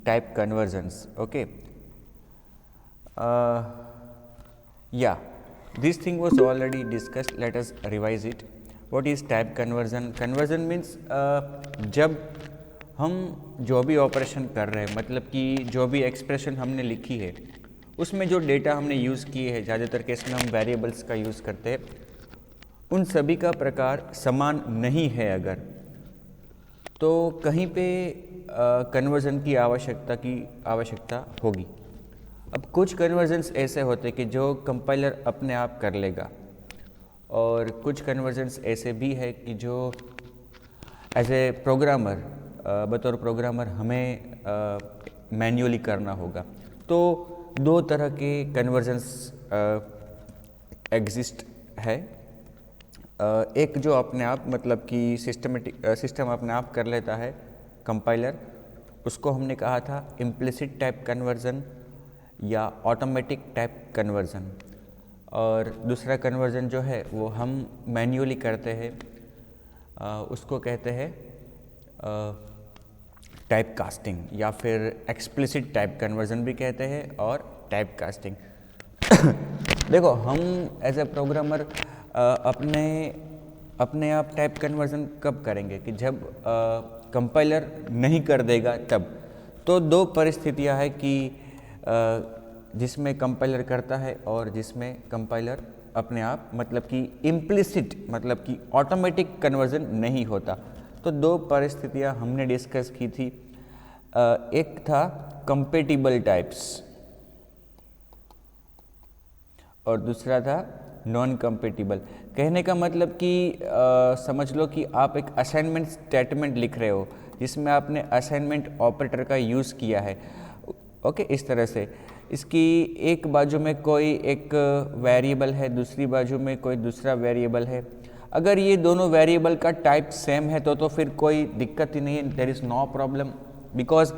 type conversions. Okay. Yeah, this thing was already discussed. Let us revise it. What is type conversion? Conversion means जब हम जो भी operation कर रहे हैं, मतलब कि जो भी एक्सप्रेशन हमने लिखी है उसमें जो डेटा हमने यूज़ किए हैं, ज़्यादातर केस में हम वेरिएबल्स का यूज़ करते हैं, उन सभी का प्रकार समान नहीं है अगर, तो कहीं पे कन्वर्जन की आवश्यकता होगी। अब कुछ कन्वर्जन्स ऐसे होते हैं कि जो कंपाइलर अपने आप कर लेगा, और कुछ कन्वर्जन्स ऐसे भी है कि जो एज ए प्रोग्रामर, बतौर प्रोग्रामर हमें मैन्युअली करना होगा। तो दो तरह के कन्वर्जन्स एग्जिस्ट है। एक जो अपने आप, मतलब कि सिस्टम अपने आप कर लेता है कंपाइलर, उसको हमने कहा था इम्प्लिसिट टाइप कन्वर्जन या ऑटोमेटिक टाइप कन्वर्जन। और दूसरा कन्वर्जन जो है वो हम मैन्युअली करते हैं, उसको कहते हैं टाइप कास्टिंग, या फिर एक्सप्लिसिट टाइप कन्वर्जन भी कहते हैं, और टाइप कास्टिंग। देखो, हम एज ए प्रोग्रामर अपने आप टाइप कन्वर्जन कब करेंगे कि जब कंपाइलर नहीं कर देगा तब। तो दो परिस्थितियां है कि जिसमें कंपाइलर करता है और जिसमें कंपाइलर अपने आप, मतलब कि इम्प्लिसिट, मतलब कि ऑटोमेटिक कन्वर्जन नहीं होता। तो दो परिस्थितियां हमने डिस्कस की थी। एक था कंपेटिबल टाइप्स और दूसरा था नॉन कंपेटिबल। कहने का मतलब कि समझ लो कि आप एक असाइनमेंट स्टेटमेंट लिख रहे हो जिसमें आपने असाइनमेंट ऑपरेटर का यूज़ किया है। ओके, इस तरह से इसकी एक बाजू में कोई एक वेरिएबल है, दूसरी बाजू में कोई दूसरा वेरिएबल है। अगर ये दोनों वेरिएबल का टाइप सेम है तो फिर कोई दिक्कत ही नहीं है, there is no problem, because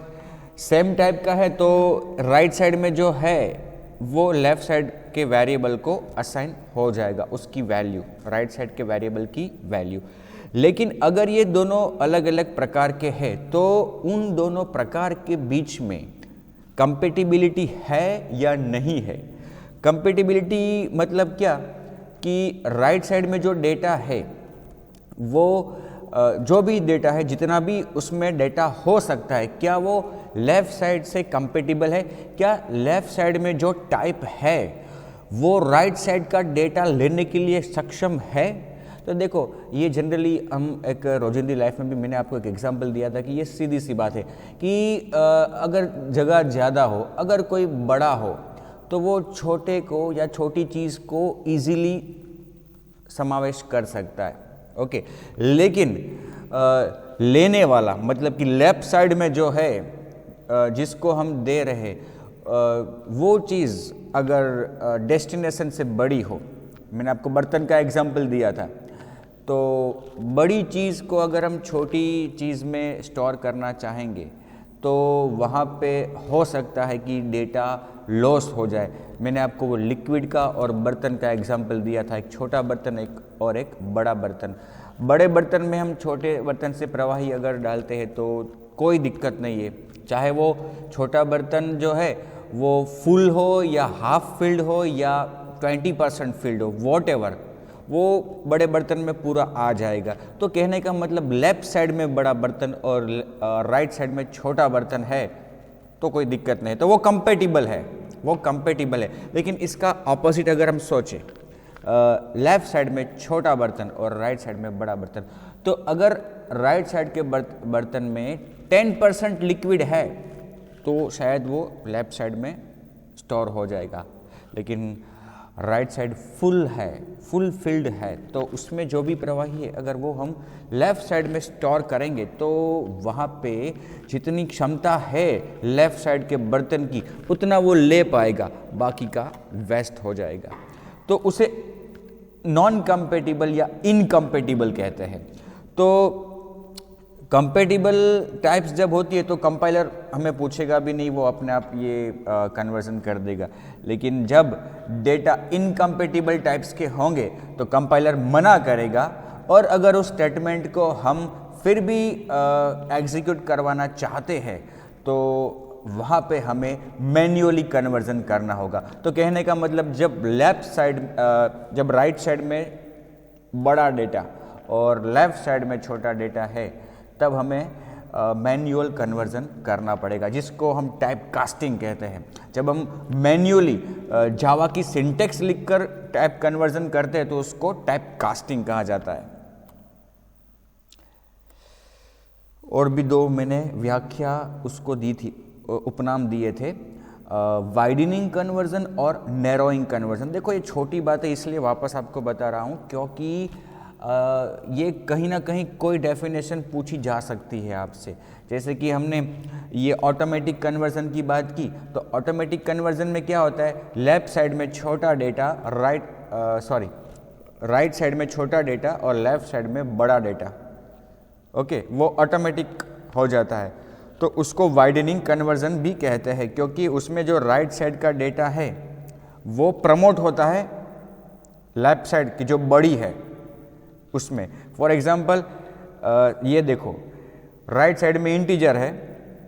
same type का है तो राइट साइड में जो है वो लेफ्ट साइड के वेरिएबल को असाइन हो जाएगा, उसकी वैल्यू, राइट साइड के वेरिएबल की वैल्यू। लेकिन अगर ये दोनों अलग अलग प्रकार के हैं तो उन दोनों प्रकार के बीच में कंपेटिबिलिटी है या नहीं है। कंपेटिबिलिटी मतलब क्या कि राइट साइड में जो डेटा है वो जो भी डेटा है, जितना भी उसमें डेटा हो सकता है, क्या वो लेफ़्ट साइड से कंपेटिबल है, क्या लेफ़्ट साइड में जो टाइप है वो राइट साइड का डेटा लेने के लिए सक्षम है। तो देखो, ये जनरली हम एक रोजिंदी लाइफ में भी, मैंने आपको एक एग्जांपल दिया था कि ये सीधी सी बात है कि अगर जगह ज़्यादा हो, अगर कोई बड़ा हो तो वो छोटे को या छोटी चीज़ को ईजीली समावेश कर सकता है। ओके, लेकिन लेने वाला, मतलब कि लेफ्ट साइड में जो है जिसको हम दे रहे, वो चीज़ अगर डेस्टिनेशन से बड़ी हो, मैंने आपको बर्तन का एग्जांपल दिया था, तो बड़ी चीज़ को अगर हम छोटी चीज़ में स्टोर करना चाहेंगे तो वहाँ पे हो सकता है कि डेटा लॉस हो जाए। मैंने आपको वो लिक्विड का और बर्तन का एग्जांपल दिया था, एक छोटा बर्तन और एक बड़ा बर्तन। बड़े बर्तन में हम छोटे बर्तन से प्रवाही अगर डालते हैं तो कोई दिक्कत नहीं है, चाहे वो छोटा बर्तन जो है वो फुल हो या हाफ फिल्ड हो या 20% फिल्ड हो, वॉटएवर, वो बड़े बर्तन में पूरा आ जाएगा। तो कहने का मतलब लेफ्ट साइड में बड़ा बर्तन और राइट साइड में छोटा बर्तन है तो कोई दिक्कत नहीं, तो वो कंपेटिबल है, वो कंपेटिबल है। लेकिन इसका ऑपोजिट अगर हम सोचें, लेफ्ट साइड में छोटा बर्तन और राइट साइड में बड़ा बर्तन, तो अगर राइट साइड के बर्तन में 10% लिक्विड है तो शायद वो लेफ्ट साइड में स्टोर हो जाएगा। लेकिन राइट साइड फुल है, फुल फिल्ड है, तो उसमें जो भी प्रवाही है अगर वो हम लेफ़्ट साइड में स्टोर करेंगे तो वहाँ पे जितनी क्षमता है लेफ़्ट साइड के बर्तन की उतना वो ले पाएगा, बाकी का वेस्ट हो जाएगा। तो उसे नॉन कंपेटिबल या इनकम्पेटिबल कहते हैं। तो कंपेटिबल टाइप्स जब होती है तो कंपाइलर हमें पूछेगा भी नहीं, वो अपने आप ये कन्वर्जन कर देगा। लेकिन जब डेटा इनकम्पेटिबल टाइप्स के होंगे तो कंपाइलर मना करेगा, और अगर उस स्टेटमेंट को हम फिर भी एग्जीक्यूट करवाना चाहते हैं तो वहाँ पे हमें मैन्युअली कन्वर्जन करना होगा। तो कहने का मतलब जब राइट साइड में बड़ा डेटा और लेफ्ट साइड में छोटा डेटा है, तब हमें मैन्युअल कन्वर्जन करना पड़ेगा, जिसको हम टाइप कास्टिंग कहते हैं। जब हम मैन्युअली जावा की सिंटेक्स लिखकर टाइप कन्वर्जन करते हैं तो उसको टाइप कास्टिंग कहा जाता है। और भी दो मैंने व्याख्या उसको दी थी, उपनाम दिए थे, वाइडनिंग कन्वर्जन और नैरोइंग कन्वर्जन। देखो ये छोटी बात है, इसलिए वापस आपको बता रहा हूँ क्योंकि ये कहीं ना कहीं कोई डेफिनेशन पूछी जा सकती है आपसे। जैसे कि हमने ये ऑटोमेटिक कन्वर्जन की बात की, तो ऑटोमेटिक कन्वर्जन में क्या होता है, लेफ्ट साइड में छोटा डेटा, राइट साइड में छोटा डेटा और लेफ्ट साइड में बड़ा डेटा, ओके, वो ऑटोमेटिक हो जाता है। तो उसको वाइडनिंग कन्वर्जन भी कहते हैं, क्योंकि उसमें जो राइट साइड का डेटा है वो प्रमोट होता है लेफ्ट साइड की जो बड़ी है उसमें। फॉर एग्जांपल ये देखो, राइट साइड में इंटीजर है,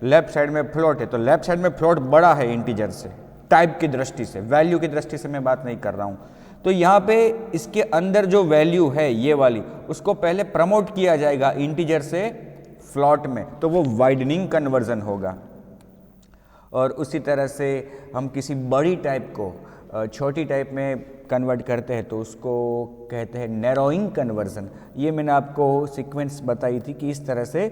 लेफ्ट साइड में फ्लोट है, तो लेफ्ट साइड में फ्लोट बड़ा है इंटीजर से, टाइप की दृष्टि से, वैल्यू की दृष्टि से मैं बात नहीं कर रहा हूँ। तो यहाँ पे इसके अंदर जो वैल्यू है ये वाली, उसको पहले प्रमोट किया जाएगा इंटीजर से फ्लोट में, तो वो वाइडनिंग कन्वर्जन होगा। और उसी तरह से हम किसी बड़ी टाइप को छोटी टाइप में कन्वर्ट करते हैं तो उसको कहते हैं नैरोइंग कन्वर्जन। ये मैंने आपको सीक्वेंस बताई थी कि इस तरह से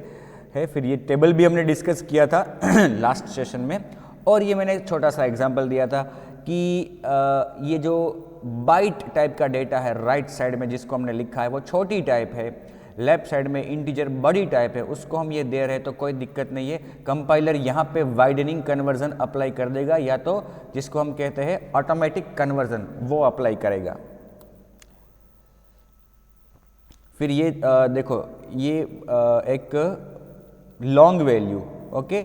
है। फिर ये टेबल भी हमने डिस्कस किया था लास्ट सेशन में, और ये मैंने छोटा सा एग्जांपल दिया था कि ये जो बाइट टाइप का डेटा है राइट साइड में जिसको हमने लिखा है वो छोटी टाइप है, लेफ्ट साइड में इंटीजर बड़ी टाइप है, उसको हम ये दे रहे हैं तो कोई दिक्कत नहीं है। कंपाइलर यहाँ पे वाइडनिंग कन्वर्जन अप्लाई कर देगा, या तो जिसको हम कहते हैं ऑटोमेटिक कन्वर्जन वो अप्लाई करेगा। फिर ये देखो, ये एक लॉन्ग वैल्यू, ओके,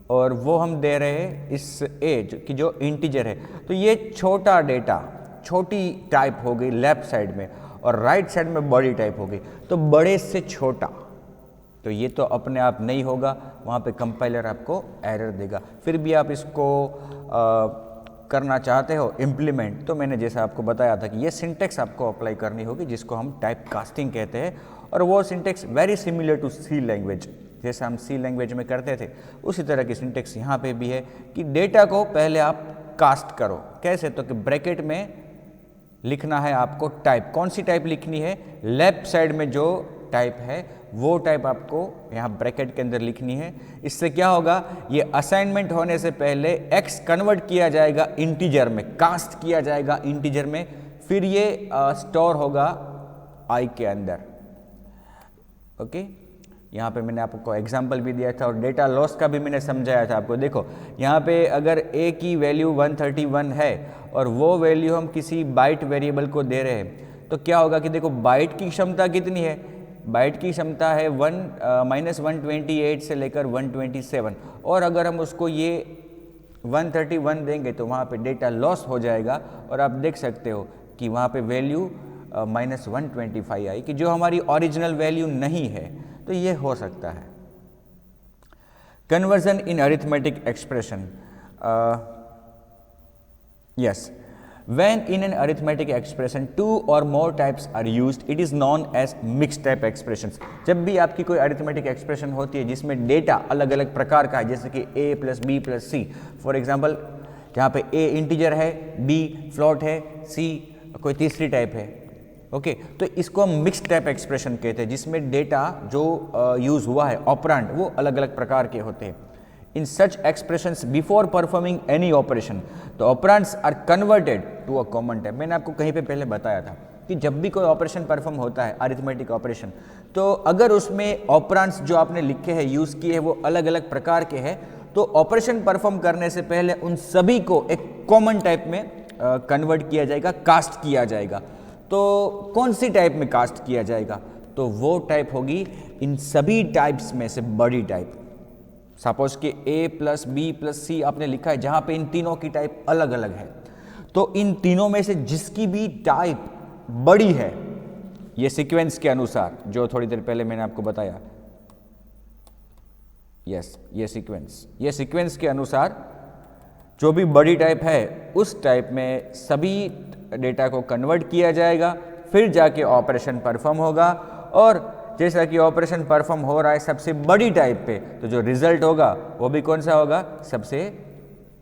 और वो हम दे रहे हैं इस एज की जो इंटीजर है। तो ये छोटा डेटा, छोटी टाइप हो गई लेफ्ट साइड में, और राइट साइड में बड़ी टाइप हो गई, तो बड़े से छोटा, तो ये तो अपने आप नहीं होगा, वहाँ पे कंपाइलर आपको एरर देगा। फिर भी आप इसको करना चाहते हो इम्प्लीमेंट, तो मैंने जैसा आपको बताया था कि ये सिंटेक्स आपको अप्लाई करनी होगी जिसको हम टाइप कास्टिंग कहते हैं। और वो syntax very similar to C language, जैसे हम सी लैंग्वेज में करते थे उसी तरह की सिंटेक्स यहाँ पे भी है कि डेटा को पहले आप कास्ट करो। कैसे? तो कि ब्रैकेट में लिखना है आपको टाइप, कौन सी टाइप लिखनी है, लेफ्ट साइड में जो टाइप है वो टाइप आपको यहाँ ब्रैकेट के अंदर लिखनी है। इससे क्या होगा, ये असाइनमेंट होने से पहले x कन्वर्ट किया जाएगा इंटीजर में, कास्ट किया जाएगा इंटीजर में, फिर ये स्टोर होगा i के अंदर, ओके। यहाँ पे मैंने आपको एग्जांपल भी दिया था और डेटा लॉस का भी मैंने समझाया था आपको। देखो यहाँ पे अगर a की वैल्यू 131 है और वो वैल्यू हम किसी बाइट वेरिएबल को दे रहे हैं, तो क्या होगा कि देखो बाइट की क्षमता कितनी है, बाइट की क्षमता है -128 से लेकर 127, और अगर हम उसको ये 131 देंगे तो वहाँ पे डेटा लॉस हो जाएगा। और आप देख सकते हो कि वहाँ पे वैल्यू -125 आई, कि जो हमारी ओरिजिनल वैल्यू नहीं है। तो ये हो सकता है। Conversion in arithmetic expression, yes, when in an arithmetic expression two or more types are used, it is known as mixed type expressions। जब भी आपकी कोई अरिथमेटिक एक्सप्रेशन होती है जिसमें डेटा अलग अलग प्रकार का है, जैसे कि a + b + c, for example जहाँ पे a इंटीजर है, b फ्लोट है, c कोई तीसरी टाइप है, ओके, तो इसको हम मिक्स्ड टाइप एक्सप्रेशन कहते हैं, जिसमें डेटा जो यूज हुआ है ऑपरेंड वो अलग अलग प्रकार के होते हैं। In such expressions before performing any operation, तो operands are converted to a common type. मैंने आपको कहीं पे पहले बताया था कि जब भी कोई ऑपरेशन परफॉर्म होता है, अरिथमेटिक ऑपरेशन, तो अगर उसमें ऑपरेंड्स जो आपने लिखे हैं, यूज किए हैं, वो अलग अलग प्रकार के हैं, तो ऑपरेशन परफॉर्म करने से पहले उन सभी को एक कॉमन टाइप में कन्वर्ट किया जाएगा, कास्ट किया जाएगा। तो कौन सी टाइप में कास्ट किया जाएगा, तो वो टाइप होगी इन सभी टाइप्स में से बड़ी टाइप। सपोज कि a + b + c आपने लिखा है, जहां पे इन तीनों की टाइप अलग अलग है, तो इन तीनों में से जिसकी भी टाइप बड़ी है, ये सीक्वेंस के अनुसार जो थोड़ी देर पहले मैंने आपको बताया, यस, ये सीक्वेंस के अनुसार जो भी बड़ी टाइप है उस टाइप में सभी डेटा को कन्वर्ट किया जाएगा, फिर जाके ऑपरेशन परफॉर्म होगा। और जैसा कि ऑपरेशन परफॉर्म हो रहा है सबसे बड़ी टाइप पे, तो जो रिजल्ट होगा वो भी कौन सा होगा, सबसे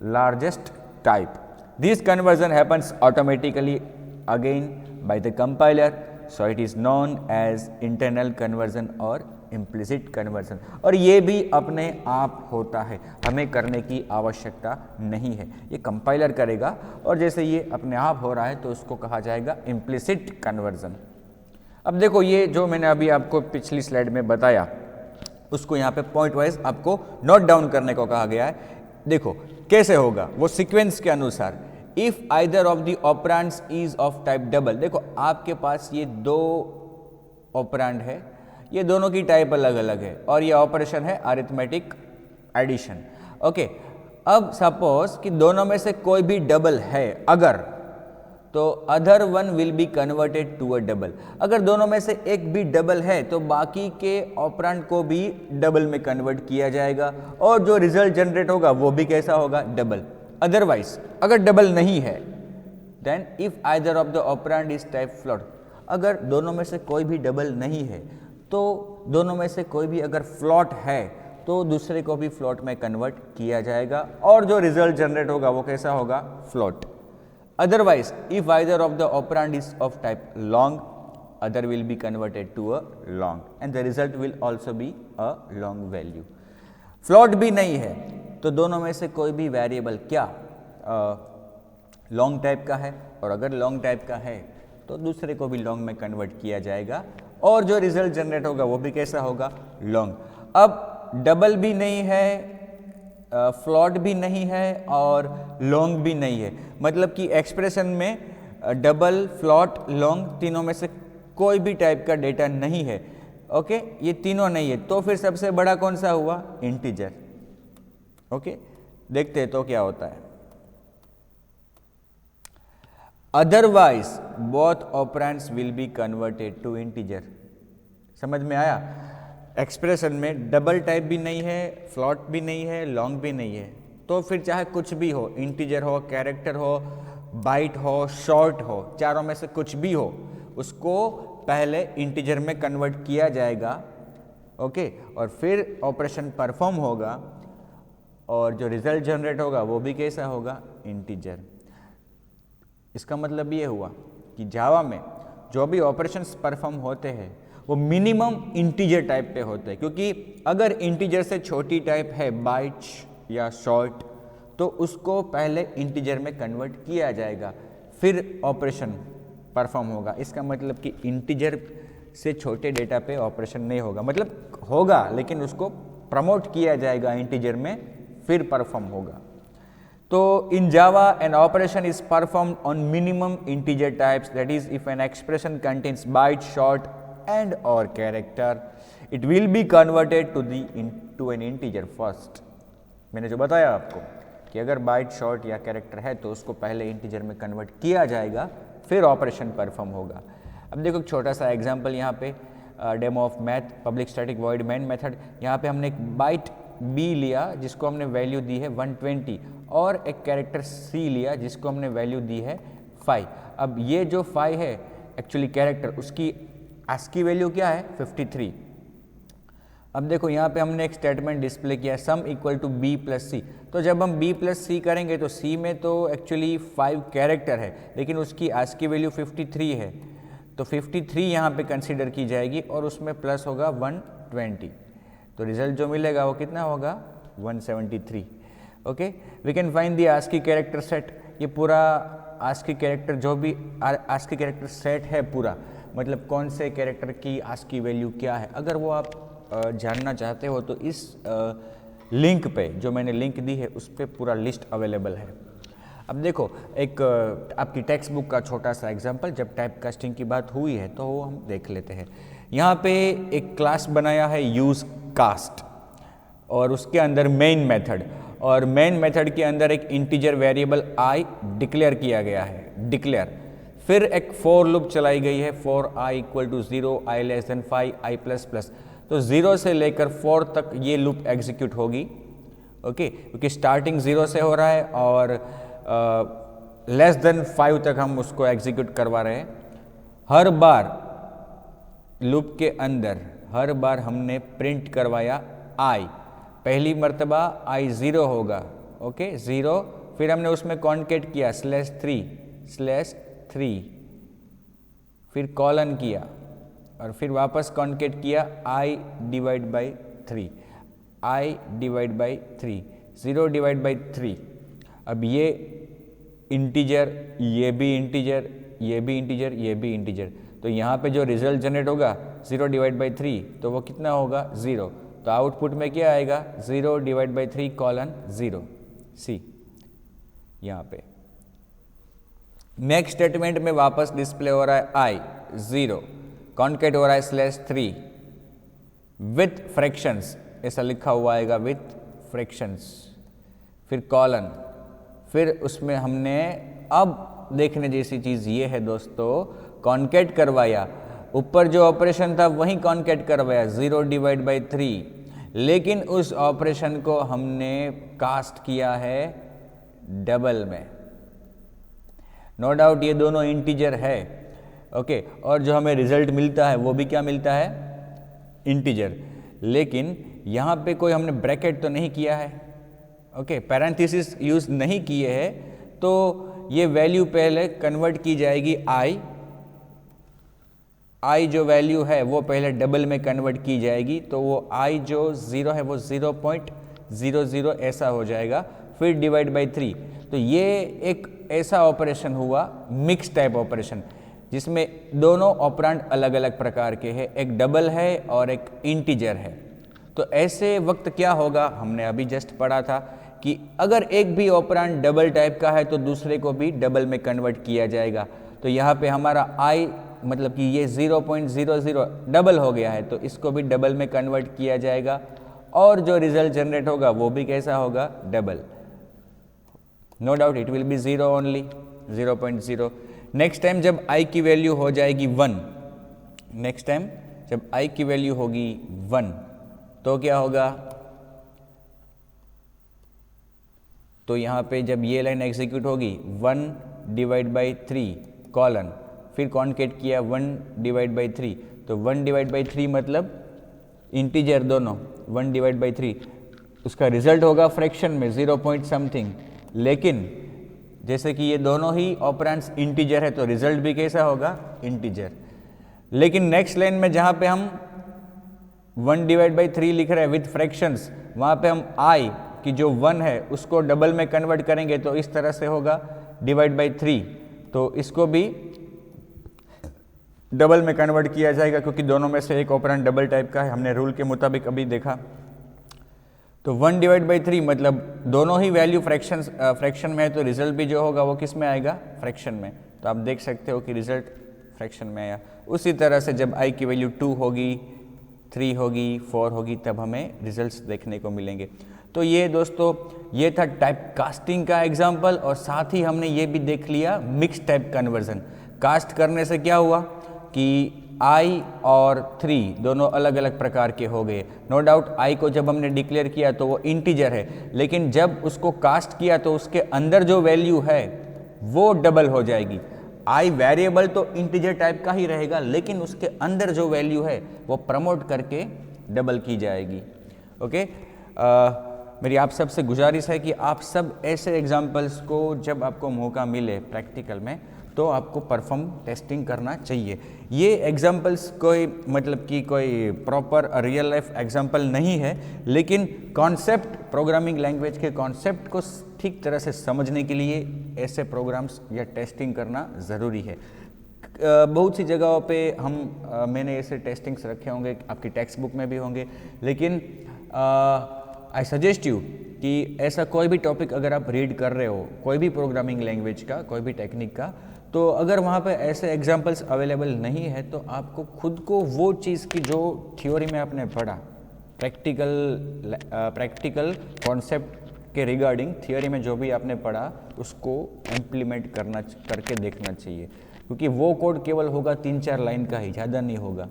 largest type. This conversion happens automatically again by the compiler, so it is known as internal conversion और इम्प्लिसिट कन्वर्जन। और ये भी अपने आप होता है, हमें करने की आवश्यकता नहीं है, ये कंपाइलर करेगा। और जैसे ये अपने आप हो रहा है तो उसको कहा जाएगा इम्प्लिसिट कन्वर्जन। अब देखो ये जो मैंने अभी आपको पिछली स्लाइड में बताया उसको यहाँ पे पॉइंट वाइज आपको नोट डाउन करने को कहा गया है। देखो कैसे होगा वो सीक्वेंस के अनुसार। If either of the operands is of type double, देखो आपके पास ये दो ऑपरेंड है, ये दोनों की टाइप अलग अलग है और ये ऑपरेशन है अरिथमेटिक एडिशन। ओके, अब सपोज कि दोनों में से कोई भी डबल है अगर, तो other one will be converted to a double. अगर दोनों में से एक भी डबल है तो बाकी के ऑपरेंड को भी डबल में कन्वर्ट किया जाएगा और जो रिजल्ट जनरेट होगा वो भी कैसा होगा, डबल। अदरवाइज अगर डबल नहीं है then if either of the operand is type float, अगर दोनों में से कोई भी डबल नहीं है तो दोनों में से कोई भी अगर फ्लोट है तो दूसरे को भी फ्लोट में कन्वर्ट किया जाएगा और जो रिजल्ट जनरेट होगा वो कैसा होगा, float. Otherwise, if either of the operand is of type long, other will be converted to a long and the result will also be a long value. Float भी नहीं है तो दोनों में से कोई भी वेरिएबल क्या लॉन्ग टाइप का है, और अगर लॉन्ग टाइप का है तो दूसरे को भी लॉन्ग में कन्वर्ट किया जाएगा और जो रिजल्ट जनरेट होगा वो भी कैसा होगा, लॉन्ग। अब डबल भी नहीं है, फ्लॉट भी नहीं है और लॉन्ग भी नहीं है, मतलब कि एक्सप्रेशन में डबल, फ्लॉट, लॉन्ग तीनों में से कोई भी टाइप का डेटा नहीं है। ओके, ये तीनों नहीं है तो फिर सबसे बड़ा कौन सा हुआ, इंटीजर। ओके, देखते हैं तो क्या होता है। Otherwise both operands will be converted to integer. समझ में आया, एक्सप्रेशन में डबल टाइप भी नहीं है, फ्लॉट भी नहीं है, लॉन्ग भी नहीं है, तो फिर चाहे कुछ भी हो, इंटीजर हो, कैरेक्टर हो, बाइट हो, शॉर्ट हो, चारों में से कुछ भी हो, उसको पहले इंटीजर में कन्वर्ट किया जाएगा। ओके, और फिर ऑपरेशन परफॉर्म होगा और जो रिजल्ट जनरेट होगा वो भी कैसा होगा, इंटीजर। इसका मतलब ये हुआ कि जावा में जो भी ऑपरेशंस परफॉर्म होते हैं वो मिनिमम इंटीजर टाइप पे होते हैं, क्योंकि अगर इंटीजर से छोटी टाइप है बाइट्स या शॉर्ट तो उसको पहले इंटीजर में कन्वर्ट किया जाएगा फिर ऑपरेशन परफॉर्म होगा। इसका मतलब कि इंटीजर से छोटे डेटा पे ऑपरेशन नहीं होगा, मतलब होगा लेकिन उसको प्रमोट किया जाएगा इंटीजर में, फिर परफॉर्म होगा। तो in Java an operation is performed on minimum integer types, that is if an expression contains byte, short and or character, it will be converted to an integer first। मैंने जो बताया आपको कि अगर बाइट, शॉर्ट या character है तो उसको पहले इंटीजर में कन्वर्ट किया जाएगा फिर ऑपरेशन परफॉर्म होगा। अब देखो एक छोटा सा एग्जांपल यहाँ पे, demo of math, public static void main method. यहाँ पे हमने एक बाइट बी लिया जिसको हमने वैल्यू दी है 120 और एक कैरेक्टर सी लिया जिसको हमने वैल्यू दी है 5। अब ये जो 5 है एक्चुअली कैरेक्टर, उसकी ASCII वैल्यू क्या है, 53। अब देखो यहाँ पे हमने एक स्टेटमेंट डिस्प्ले किया, sum equal to B plus C. तो जब हम बी प्लस सी करेंगे तो सी में तो एक्चुअली 5 कैरेक्टर है लेकिन उसकी ASCII वैल्यू 53 है, तो 53 यहाँ पे कंसीडर की जाएगी और उसमें प्लस होगा 120, तो रिजल्ट जो मिलेगा वो कितना होगा, 173। Okay, we can find the ASCII character set. ये पूरा ASCII कैरेक्टर जो भी ASCII कैरेक्टर सेट है पूरा, मतलब कौन से कैरेक्टर की ASCII वैल्यू क्या है, अगर वो आप जानना चाहते हो तो इस लिंक पे जो मैंने लिंक दी है उस पर पूरा लिस्ट अवेलेबल है। अब देखो एक आपकी टेक्स्ट बुक का छोटा सा एग्जांपल, जब टाइप कास्टिंग की बात हुई है तो वो हम देख लेते हैं। यहाँ पे एक क्लास बनाया है यूज कास्ट और उसके अंदर मेन मेथड, और मेन मेथड के अंदर एक इंटीजर वेरिएबल आई डिक्लेयर किया गया है, डिक्लेयर। फिर एक फॉर लूप चलाई गई है, for i equal to 0, i less than 5, i plus plus. तो 0 से लेकर 4 तक ये लूप एग्जीक्यूट होगी। ओके, क्योंकि स्टार्टिंग 0 से हो रहा है और लेस देन 5 तक हम उसको एग्जीक्यूट करवा रहे हैं। हर बार लूप के अंदर हर बार हमने प्रिंट करवाया i, पहली मर्तबा i 0 होगा। ओके, 0, फिर हमने उसमें कॉन्केट किया /3, फिर कॉलन किया और फिर वापस कॉन्केट किया i divide by 3, 0 divide by 3। अब ये इंटीजर, ये भी इंटीजर, ये भी इंटीजर, ये भी इंटीजर, तो यहाँ पे जो रिजल्ट जनरेट होगा 0 डिवाइड बाई 3, तो वो कितना होगा 0। तो आउटपुट में क्या आएगा 0 डिवाइड बाई 3 कॉलन 0, सी यहाँ पे। नेक्स्ट स्टेटमेंट में वापस डिस्प्ले हो रहा है i 0, कॉन्केट हो रहा है /3 विथ फ्रैक्शंस, ऐसा लिखा हुआ आएगा विथ फ्रैक्शंस, फिर कॉलन, फिर उसमें हमने अब देखने जैसी चीज़ ये है दोस्तों, कॉन्केट करवाया, ऊपर जो ऑपरेशन था वही कॉन्केट करवाया 0 डिवाइड बाई 3, लेकिन उस ऑपरेशन को हमने कास्ट किया है डबल में। नो डाउट ये दोनों इंटीजर है। ओके, और जो हमें रिजल्ट मिलता है वो भी क्या मिलता है, इंटीजर, लेकिन यहाँ पे कोई हमने ब्रैकेट तो नहीं किया है। ओके, पैरेंथेसिस यूज नहीं किए हैं, तो ये वैल्यू पहले कन्वर्ट की जाएगी i जो वैल्यू है वो पहले डबल में कन्वर्ट की जाएगी, तो वो i जो 0 है वो 0.00 ऐसा हो जाएगा, फिर डिवाइड बाई 3। तो ये एक ऐसा ऑपरेशन हुआ मिक्स टाइप ऑपरेशन, जिसमें दोनों ऑपरेंड अलग अलग प्रकार के हैं, एक डबल है और एक इंटीजर है। तो ऐसे वक्त क्या होगा, हमने अभी जस्ट पढ़ा था कि अगर एक भी ऑपरेंड डबल टाइप का है तो दूसरे को भी डबल में कन्वर्ट किया जाएगा। तो यहाँ पे हमारा i मतलब कि ये 0.00 डबल हो गया है, तो इसको भी डबल में कन्वर्ट किया जाएगा और जो रिजल्ट जनरेट होगा वो भी कैसा होगा, double. No doubt it will be 0 only, 0.0। Next time जब i की वैल्यू हो जाएगी 1, नेक्स्ट टाइम जब i की वैल्यू होगी 1 तो क्या होगा, तो यहाँ पे जब ये लाइन एग्जीक्यूट होगी 1 डिवाइड बाई 3 कॉलन, फिर कॉन्केट किया 1 डिवाइड बाई 3, तो 1 डिवाइड बाई 3 मतलब इंटीजर दोनों, 1 डिवाइड बाई 3, उसका रिजल्ट होगा फ्रैक्शन में 0 पॉइंट समथिंग, लेकिन जैसे कि ये दोनों ही ऑपरेंड्स इंटीजर है तो रिजल्ट भी कैसा होगा, इंटीजर। लेकिन नेक्स्ट लाइन में जहाँ पे हम 1 डिवाइड बाई 3 लिख रहे हैं विथ फ्रैक्शंस, वहाँ पे हम i की जो 1 है उसको डबल में कन्वर्ट करेंगे तो इस तरह से होगा डिवाइड बाई 3, तो इसको भी डबल में कन्वर्ट किया जाएगा क्योंकि दोनों में से एक ऑपरेंड डबल टाइप का है, हमने रूल के मुताबिक अभी देखा। तो 1 डिवाइड बाई 3 मतलब दोनों ही वैल्यू फ्रैक्शन में है, तो रिजल्ट भी जो होगा वो किस में आएगा, फ्रैक्शन में। तो आप देख सकते हो कि रिजल्ट फ्रैक्शन में आया। उसी तरह से जब i की वैल्यू 2 होगी, 3 होगी, 4 होगी, तब हमें रिजल्ट्स देखने को मिलेंगे। तो ये दोस्तों ये था टाइप कास्टिंग का एग्जाम्पल, और साथ ही हमने ये भी देख लिया मिक्स टाइप कन्वर्जन। कास्ट करने से क्या हुआ कि i और 3 दोनों अलग अलग प्रकार के हो गए। नो डाउट i को जब हमने डिक्लेयर किया तो वो इंटीजर है, लेकिन जब उसको कास्ट किया तो उसके अंदर जो वैल्यू है वो डबल हो जाएगी। i वेरिएबल तो इंटीजर टाइप का ही रहेगा, लेकिन उसके अंदर जो वैल्यू है वो प्रमोट करके डबल की जाएगी। ओके, मेरी आप सब से गुजारिश है कि आप सब ऐसे एग्जाम्पल्स को जब आपको मौका मिले प्रैक्टिकल में तो आपको परफॉर्म टेस्टिंग करना चाहिए। ये एग्जाम्पल्स कोई मतलब कि कोई प्रॉपर रियल लाइफ एग्जाम्पल नहीं है, लेकिन कॉन्सेप्ट, प्रोग्रामिंग लैंग्वेज के कॉन्सेप्ट को ठीक तरह से समझने के लिए ऐसे प्रोग्राम्स या टेस्टिंग करना ज़रूरी है। बहुत सी जगहों पे मैंने ऐसे टेस्टिंग्स रखे होंगे, आपकी टेक्स्ट बुक में भी होंगे, लेकिन आई सजेस्ट यू कि ऐसा कोई भी टॉपिक अगर आप रीड कर रहे हो, कोई भी प्रोग्रामिंग लैंग्वेज का, कोई भी टेक्निक का, तो अगर वहाँ पे ऐसे एग्जांपल्स अवेलेबल नहीं है तो आपको खुद को वो चीज़ की जो थ्योरी में आपने पढ़ा, प्रैक्टिकल कॉन्सेप्ट के रिगार्डिंग थियोरी में जो भी आपने पढ़ा उसको इम्प्लीमेंट करके देखना चाहिए, क्योंकि वो कोड केवल होगा 3-4 लाइन का ही, ज़्यादा नहीं होगा।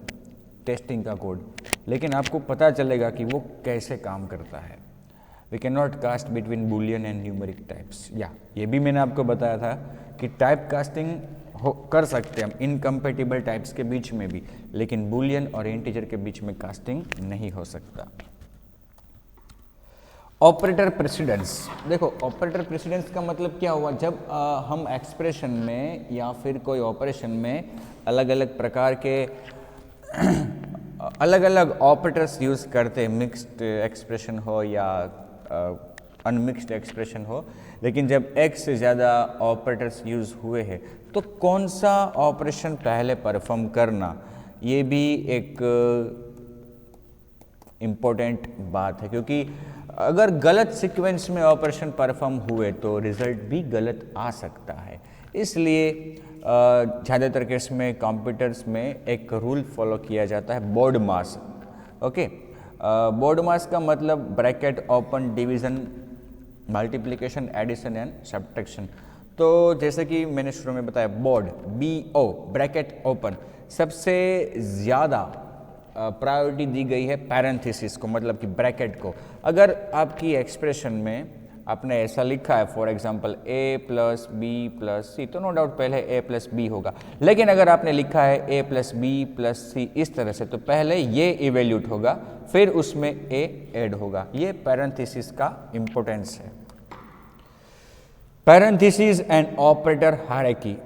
टेस्टिंग का कोड, लेकिन आपको पता चलेगा कि वो कैसे काम करता है। We can not cast between boolean and numeric types. या ये भी मैंने आपको बताया था कि टाइप कास्टिंग कर सकते हैं हम इनकम्पेटिबल टाइप्स के बीच में भी, लेकिन बूलियन और इंटीजर के बीच में कास्टिंग नहीं हो सकता। ऑपरेटर प्रेसिडेंस, देखो ऑपरेटर प्रेसिडेंस का मतलब क्या हुआ, जब हम एक्सप्रेशन में या फिर कोई ऑपरेशन में अलग अलग प्रकार के अलग अलग ऑपरेटर्स यूज़ करते हैं, मिक्स्ड एक्सप्रेशन हो या अनमिक्स्ड एक्सप्रेशन हो, लेकिन जब एक से ज़्यादा ऑपरेटर्स यूज़ हुए हैं तो कौन सा ऑपरेशन पहले परफॉर्म करना, ये भी एक इम्पोर्टेंट बात है, क्योंकि अगर गलत सीक्वेंस में ऑपरेशन परफॉर्म हुए तो रिजल्ट भी गलत आ सकता है। इसलिए ज़्यादातर केस में कंप्यूटर्स में एक रूल फॉलो किया जाता है, BODMAS. Okay, BODMAS का मतलब bracket open, division, multiplication, addition and subtraction. तो जैसे कि मैंने शुरू में बताया, बोर्ड BO ब्रैकेट ओपन, सबसे ज़्यादा प्रायोरिटी दी गई है पैरेंथेसिस को, मतलब कि ब्रैकेट को। अगर आपकी एक्सप्रेशन में आपने ऐसा लिखा है for example A + B + C, तो नो डाउट पहले A + B होगा, लेकिन अगर आपने लिखा है A + B + C इस तरह से, तो पहले ये इवेल्यूट होगा, फिर उसमें A ऐड होगा। ये पैरेंथेसिस का इम्पोर्टेंस है। Parenthesis and operator hierarchy.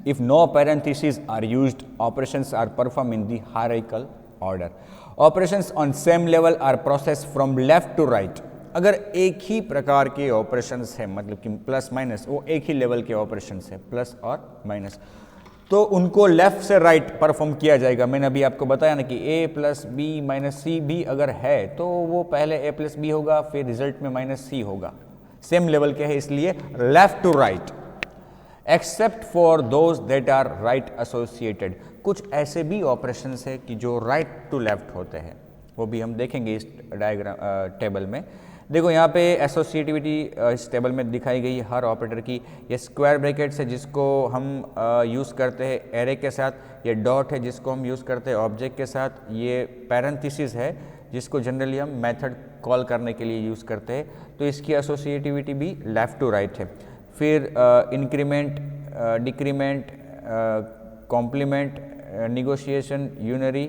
If no parentheses are used, operations are performed in the hierarchical order. Operations on same level are processed from left to right. अगर एक ही प्रकार के ऑपरेशंस है, मतलब कि प्लस माइनस, वो एक ही लेवल के ऑपरेशंस है, प्लस और माइनस, तो उनको लेफ्ट से राइट परफॉर्म किया जाएगा। मैंने अभी आपको बताया ना कि A + B - C भी अगर है तो वो पहले A + B होगा, फिर रिजल्ट में -C होगा, सेम लेवल के है, इसलिए left to right. Except for those that are right associated, कुछ ऐसे भी ऑपरेशंस है कि जो राइट टू लेफ्ट होते हैं, वो भी हम देखेंगे इस डायग्राम टेबल में। देखो यहाँ पे एसोसिएटिविटी इस टेबल में दिखाई गई है हर ऑपरेटर की। ये स्क्वायर ब्रैकेट्स है जिसको हम यूज़ करते हैं एरे के साथ, ये डॉट है जिसको हम यूज़ करते हैं ऑब्जेक्ट के साथ, ये पैरेंथेसिस है जिसको जनरली हम मेथड कॉल करने के लिए यूज़ करते हैं। तो इसकी एसोसिएटिविटी भी लेफ्ट टू राइट है। फिर increment, decrement, complement, negotiation, unary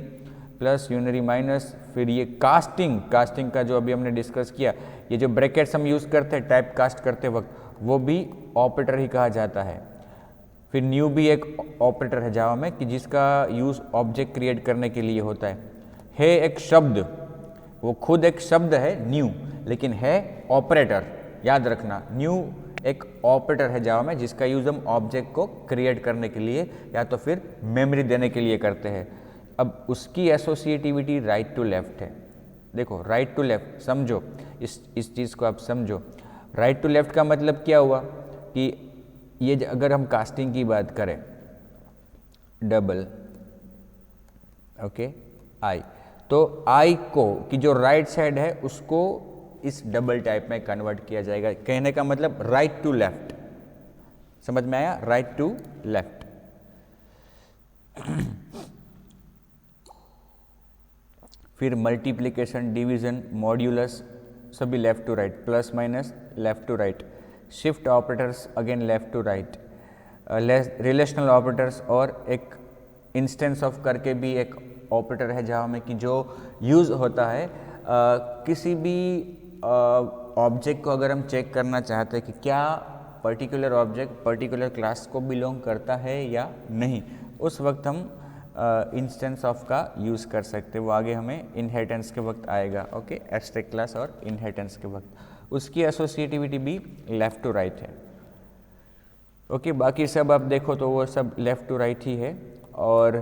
plus, unary minus, फिर ये कास्टिंग, कास्टिंग का जो अभी हमने डिस्कस किया, ये जो ब्रैकेट्स हम यूज़ करते हैं टाइप कास्ट करते वक्त, वो भी ऑपरेटर ही कहा जाता है। फिर न्यू भी एक ऑपरेटर है जावा में कि जिसका यूज़ ऑब्जेक्ट क्रिएट करने के लिए होता है एक शब्द, वो खुद एक शब्द है न्यू, लेकिन है ऑपरेटर। याद रखना, न्यू एक ऑपरेटर है जावा में जिसका यूज़ हम ऑब्जेक्ट को क्रिएट करने के लिए या तो फिर मेमोरी देने के लिए करते हैं। अब उसकी एसोसिएटिविटी राइट टू लेफ्ट है। देखो राइट टू लेफ्ट समझो, इस चीज़ को आप समझो। राइट टू लेफ्ट का मतलब क्या हुआ कि ये अगर हम कास्टिंग की बात करें, डबल, ओके, आई, तो आई को की जो राइट साइड है उसको इस डबल टाइप में कन्वर्ट किया जाएगा। कहने का मतलब राइट टू लेफ्ट, समझ में आया? Right to left. फिर मल्टीप्लिकेशन, डिवीजन, मॉड्यूलस सभी left to right, plus minus left to right, shift operators again left to right, relational operators, और एक इंस्टेंस ऑफ करके भी एक ऑपरेटर है जावा में कि जो यूज़ होता है किसी भी ऑब्जेक्ट को अगर हम चेक करना चाहते हैं कि क्या पर्टिकुलर ऑब्जेक्ट पर्टिकुलर क्लास को बिलोंग करता है या नहीं, उस वक्त हम इंस्टेंस ऑफ का यूज़ कर सकते हैं। वो आगे हमें इनहेरिटेंस के वक्त आएगा, ओके, एब्स्ट्रैक्ट क्लास और इनहेरिटेंस के वक्त। उसकी एसोसिएटिविटी भी लेफ़्ट टू राइट है, ओके। बाकी सब आप देखो तो वो सब लेफ़्ट टू राइट ही है, और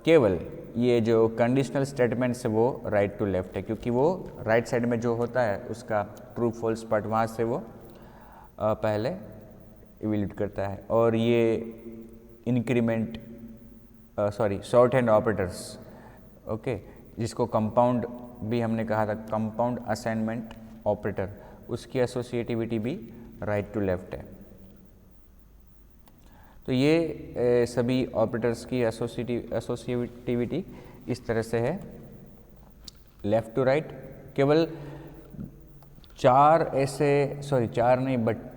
केवल ये जो कंडीशनल स्टेटमेंट्स है वो राइट टू लेफ्ट है, क्योंकि वो राइट साइड में जो होता है उसका ट्रू फॉल्स पार्ट वहाँ से वो पहले इवैल्यूएट करता है। और ये increment, sorry, short hand operators, okay, जिसको कंपाउंड भी हमने कहा था, कंपाउंड असाइनमेंट ऑपरेटर, उसकी एसोसिएटिविटी भी राइट टू लेफ्ट है। तो ये सभी ऑपरेटर्स की एसोसिएटिविटी इस तरह से है, लेफ्ट टू राइट। केवल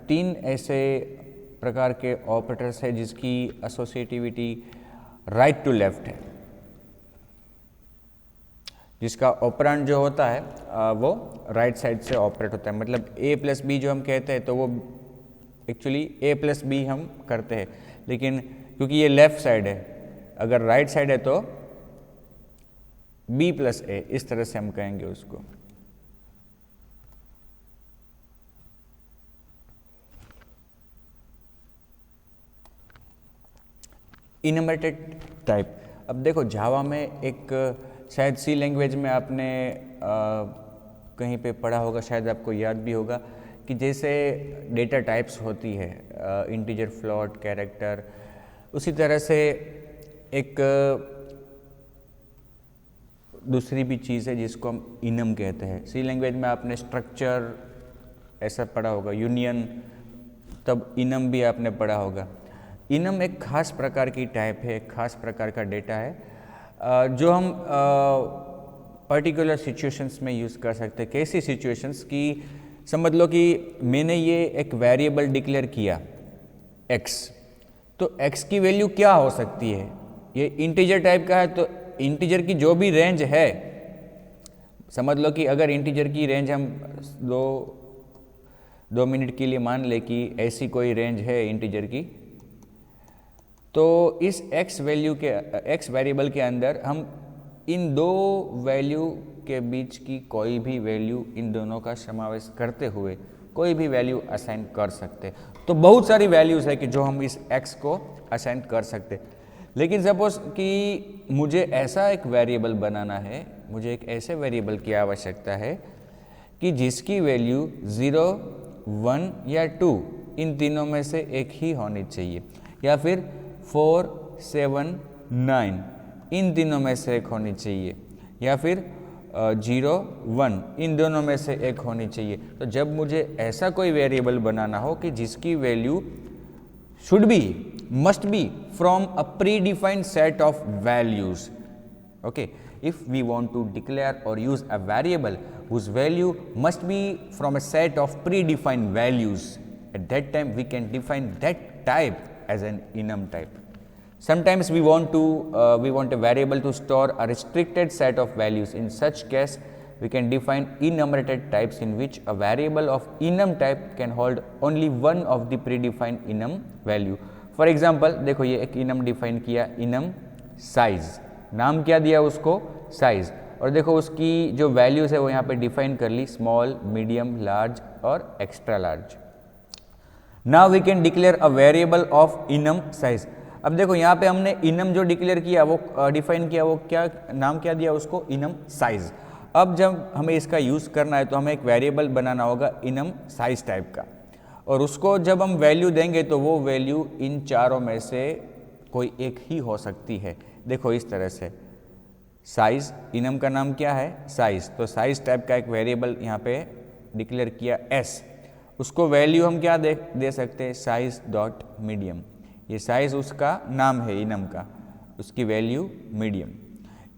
तीन ऐसे प्रकार के ऑपरेटर्स है जिसकी एसोसिएटिविटी राइट टू लेफ्ट है, जिसका ऑपरेंड जो होता है वो राइट साइड से ऑपरेट होता है। मतलब a प्लस बी जो हम कहते हैं तो वो एक्चुअली a प्लस बी हम करते हैं, लेकिन क्योंकि ये लेफ्ट साइड है, अगर राइट साइड है तो b प्लस ए, इस तरह से हम कहेंगे उसको। इनमरेटेड टाइप। अब देखो जावा में एक शायद सी लैंग्वेज में आपने कहीं पे पढ़ा होगा, शायद आपको याद भी होगा कि जैसे डेटा टाइप्स होती है इंटीजर, फ्लोट, कैरेक्टर, उसी तरह से एक दूसरी भी चीज़ है जिसको हम इनम कहते हैं। सी लैंग्वेज में आपने स्ट्रक्चर ऐसा पढ़ा होगा, यूनियन, तब इनम भी आपने पढ़ा होगा। इनम एक खास प्रकार की टाइप है, एक खास प्रकार का डेटा है जो हम पर्टिकुलर सिचुएशंस में यूज़ कर सकते हैं। कैसी सिचुएशंस की, समझ लो कि मैंने ये एक वेरिएबल डिक्लेयर किया x, तो x की वैल्यू क्या हो सकती है, ये इंटीजर टाइप का है तो इंटीजर की जो भी रेंज है, समझ लो कि अगर इंटीजर की रेंज हम दो मिनट के लिए मान ले कि ऐसी कोई रेंज है इंटीजर की, तो इस x वैल्यू के x वेरिएबल के अंदर हम इन दो वैल्यू के बीच की कोई भी वैल्यू, इन दोनों का समावेश करते हुए कोई भी वैल्यू असाइन कर सकते हैं। तो बहुत सारी वैल्यूज़ है कि जो हम इस x को असाइन कर सकते हैं। लेकिन सपोज कि मुझे ऐसा एक वेरिएबल बनाना है, मुझे एक ऐसे वेरिएबल की आवश्यकता है कि जिसकी वैल्यू 0, 1 या 2 इन तीनों में से एक ही होनी चाहिए, या फिर 4, 7, 9 इन तीनों में से एक होनी चाहिए, या फिर 0, 1 इन दोनों में से एक होनी चाहिए। तो जब मुझे ऐसा कोई वेरिएबल बनाना हो कि जिसकी value should be, must be from a predefined set of values. Okay, if we want to declare or use a variable whose value must be from a set of predefined values, at that time we can define that type as an enum type. Sometimes we want a variable to store a restricted set of values. In such case, we can define enumerated types in which a variable of enum type can hold only one of the predefined enum value. For example, देखो ये एक enum define किया, enum size, नाम क्या दिया उसको, size, और देखो उसकी जो वैल्यूज है वो यहाँ पे डिफाइन कर ली, स्मॉल, मीडियम, लार्ज और extra large. Now we can declare a variable of enum size. अब देखो यहाँ पे हमने enum जो डिक्लेयर किया वो डिफाइन किया, वो क्या नाम क्या दिया उसको, enum size। अब जब हमें इसका यूज़ करना है तो हमें एक वेरिएबल बनाना होगा enum size टाइप का, और उसको जब हम वैल्यू देंगे तो वो वैल्यू इन चारों में से कोई एक ही हो सकती है। देखो इस तरह से, साइज, enum का नाम क्या है, साइज, तो साइज टाइप का एक वेरिएबल यहाँ पे डिक्लेयर किया s, उसको वैल्यू हम क्या दे सकते हैं, साइज डॉट मीडियम। ये साइज उसका नाम है enum का, उसकी वैल्यू मीडियम।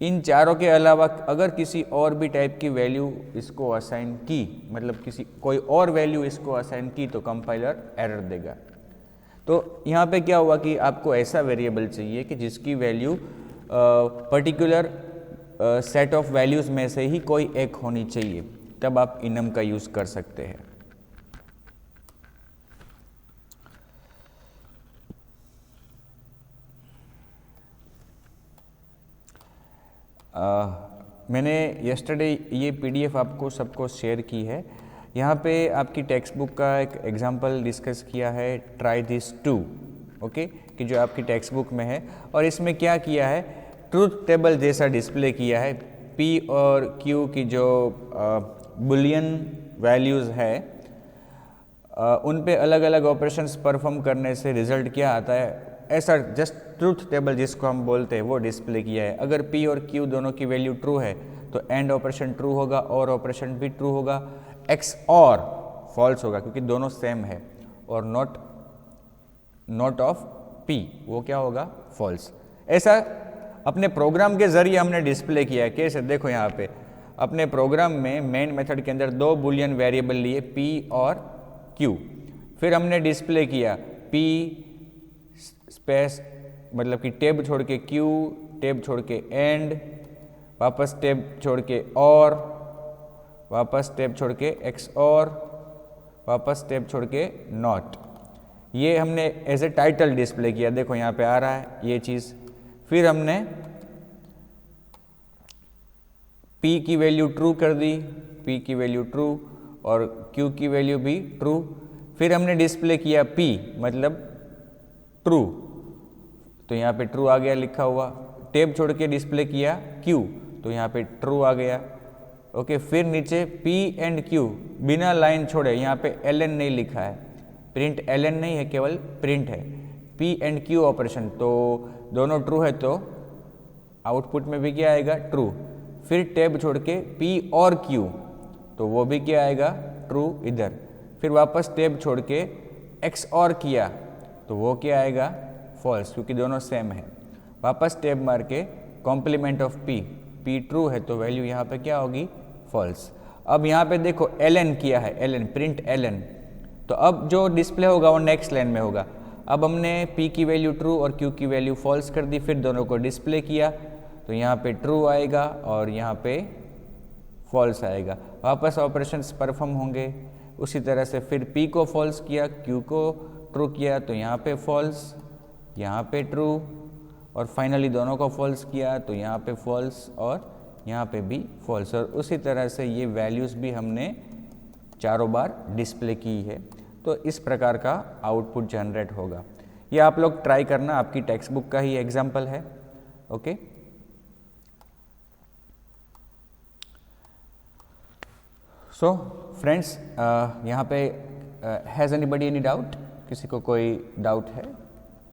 इन चारों के अलावा अगर किसी और भी टाइप की वैल्यू इसको असाइन की, मतलब कोई और वैल्यू इसको असाइन की, तो कंपाइलर एरर देगा। तो यहाँ पे क्या हुआ कि आपको ऐसा वेरिएबल चाहिए कि जिसकी value particular set of values में से ही कोई एक होनी चाहिए, तब आप enum का यूज़ कर सकते हैं। मैंने यस्टरडे ये PDF आपको सबको शेयर की है। यहाँ पे आपकी टेक्स्ट बुक का एक एग्जांपल डिस्कस किया है, ट्राई दिस टू, ओके, कि जो आपकी टेक्स्ट बुक में है, और इसमें क्या किया है, ट्रूथ टेबल जैसा डिस्प्ले किया है। P और Q की जो बुलियन वैल्यूज़ है उन पे अलग अलग ऑपरेशंस परफॉर्म करने से रिजल्ट क्या आता है, ऐसा जस्ट ट्रूथ टेबल जिसको हम बोलते हैं वो डिस्प्ले किया है। अगर P और Q दोनों की वैल्यू ट्रू है तो एंड ऑपरेशन ट्रू होगा, और ऑपरेशन भी ट्रू होगा, X और फॉल्स होगा क्योंकि दोनों सेम है, और नॉट ऑफ P वो क्या होगा, फॉल्स। ऐसा अपने प्रोग्राम के ज़रिए हमने डिस्प्ले किया है। कैसे, देखो यहाँ पे अपने प्रोग्राम में मेन मेथड के अंदर दो बूलियन वेरिएबल लिए p और q, फिर हमने डिस्प्ले किया p स्पेस मतलब कि टेब छोड़ के q, टेब छोड़ के एंड, वापस टेब छोड़ के और, वापस टेब छोड़ के x और, वापस टेब छोड़ के नॉट। ये हमने एज ए टाइटल डिस्प्ले किया, देखो यहाँ पे आ रहा है ये चीज़। फिर हमने p की वैल्यू ट्रू कर दी, p की वैल्यू ट्रू और q की वैल्यू भी ट्रू। फिर हमने डिस्प्ले किया p मतलब ट्रू, तो यहाँ पे ट्रू आ गया लिखा हुआ। टेब छोड़ के डिस्प्ले किया q, तो यहाँ पे ट्रू आ गया। ओके, फिर नीचे p एंड q बिना लाइन छोड़े, यहाँ पे ln नहीं लिखा है, प्रिंट ln नहीं है, केवल प्रिंट है, p एंड q ऑपरेशन, तो दोनों ट्रू है तो आउटपुट में भी क्या आएगा, ट्रू। फिर टैब छोड़ के p और q, तो वो भी क्या आएगा, ट्रू इधर। फिर वापस टैब छोड़ के x और किया, तो वो क्या आएगा, फॉल्स, क्योंकि दोनों सेम है। वापस टैब मार के complement of p, p true है तो वैल्यू यहाँ पे क्या होगी, फॉल्स। अब यहाँ पे देखो ln किया है, ln प्रिंट ln, तो अब जो डिस्प्ले होगा वो नेक्स्ट लाइन में होगा। अब हमने p की वैल्यू ट्रू और q की वैल्यू फॉल्स कर दी, फिर दोनों को डिस्प्ले किया, तो यहाँ पे ट्रू आएगा और यहाँ पे फॉल्स आएगा। वापस ऑपरेशंस परफॉर्म होंगे उसी तरह से। फिर p को फॉल्स किया, q को ट्रू किया, तो यहाँ पे फॉल्स, यहाँ पे ट्रू, और फाइनली दोनों को फॉल्स किया तो यहाँ पे फॉल्स और यहाँ पे भी फॉल्स। और उसी तरह से ये वैल्यूज़ भी हमने चारों बार डिस्प्ले की है, तो इस प्रकार का आउटपुट जनरेट होगा। ये आप लोग ट्राई करना, आपकी टेक्स्ट बुक का ही एग्जाम्पल है। ओके, सो फ्रेंड्स, यहाँ पे हैज़ एनीबडी एनी डाउट, किसी को कोई डाउट है?